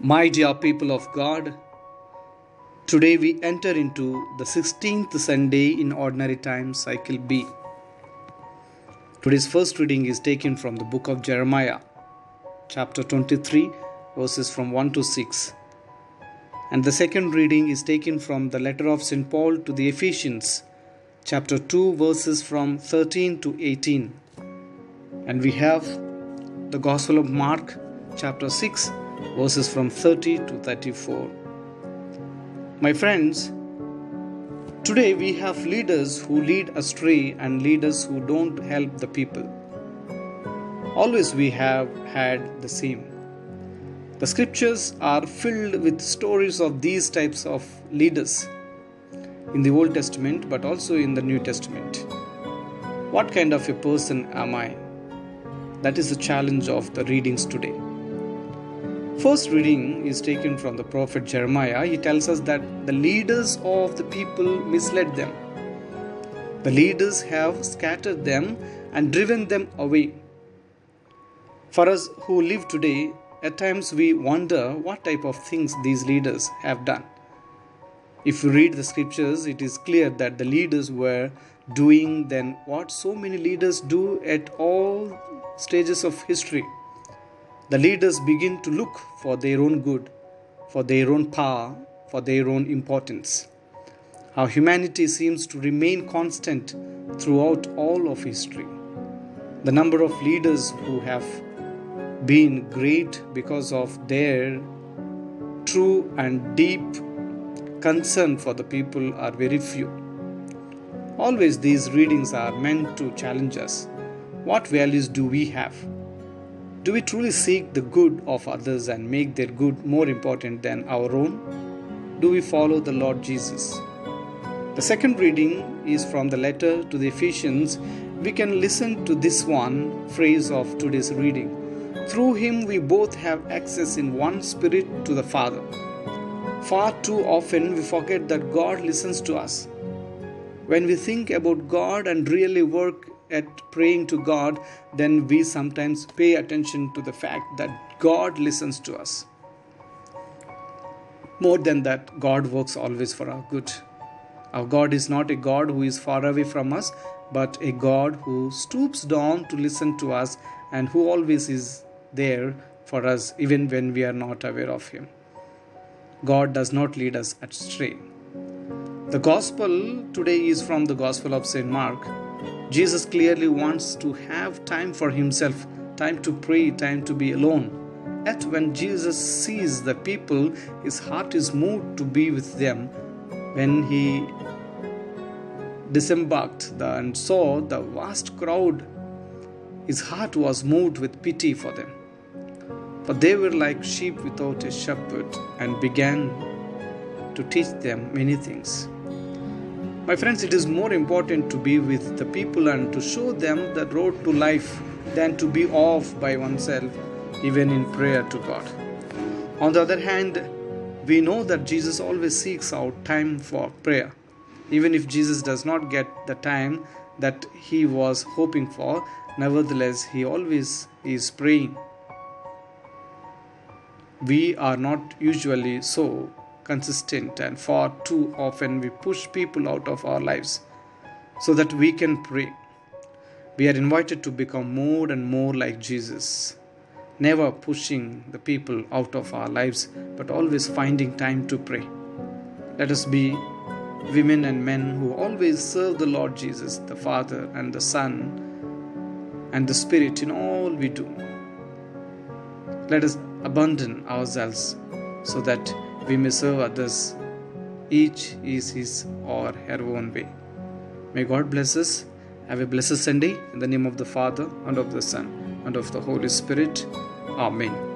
My dear people of God, today we enter into the 16th Sunday in Ordinary Time, Cycle B. Today's first reading is taken from the book of Jeremiah, chapter 23, verses from 1 to 6. And the second reading is taken from the letter of St. Paul to the Ephesians, chapter 2, verses from 13 to 18. And we have the Gospel of Mark, chapter 6, verses from 30 to 34. My friends, today we have leaders who lead astray and leaders who don't help the people. Always we have had the same. The scriptures are filled with stories of these types of leaders in the Old Testament but also in the New Testament. What kind of a person am I? That is the challenge of the readings today. First reading is taken from the prophet Jeremiah. He tells us that the leaders of the people misled them. The leaders have scattered them and driven them away. For us who live today, at times we wonder what type of things these leaders have done. If you read the scriptures, it is clear that the leaders were doing then what so many leaders do at all stages of history. The leaders begin to look for their own good, for their own power, for their own importance. How humanity seems to remain constant throughout all of history. The number of leaders who have been great because of their true and deep concern for the people are very few. Always these readings are meant to challenge us. What values do we have? Do we truly seek the good of others and make their good more important than our own? Do we follow the Lord Jesus? The second reading is from the letter to the Ephesians. We can listen to this one phrase of today's reading. Through him we both have access in one spirit to the Father. Far too often we forget that God listens to us. When we think about God and really work at praying to God, then we sometimes pay attention to the fact that God listens to us. More than that, God works always for our good. Our God is not a God who is far away from us, but a God who stoops down to listen to us and who always is there for us even when we are not aware of Him. God does not lead us astray. The Gospel today is from the Gospel of St. Mark. Jesus clearly wants to have time for himself, time to pray, time to be alone. Yet when Jesus sees the people, his heart is moved to be with them. When he disembarked and saw the vast crowd, his heart was moved with pity for them. For they were like sheep without a shepherd, and began to teach them many things. My friends, it is more important to be with the people and to show them the road to life than to be off by oneself, even in prayer to God. On the other hand, we know that Jesus always seeks out time for prayer. Even if Jesus does not get the time that he was hoping for, nevertheless, he always is praying. We are not usually so consistent, and far too often we push people out of our lives so that we can pray. We are invited to become more and more like Jesus, never pushing the people out of our lives but always finding time to pray. Let us be women and men who always serve the Lord Jesus, the Father and the Son and the Spirit in all we do. Let us abandon ourselves so that we may serve others. Each is his or her own way. May God bless us. Have a blessed Sunday in the name of the Father and of the Son and of the Holy Spirit. Amen.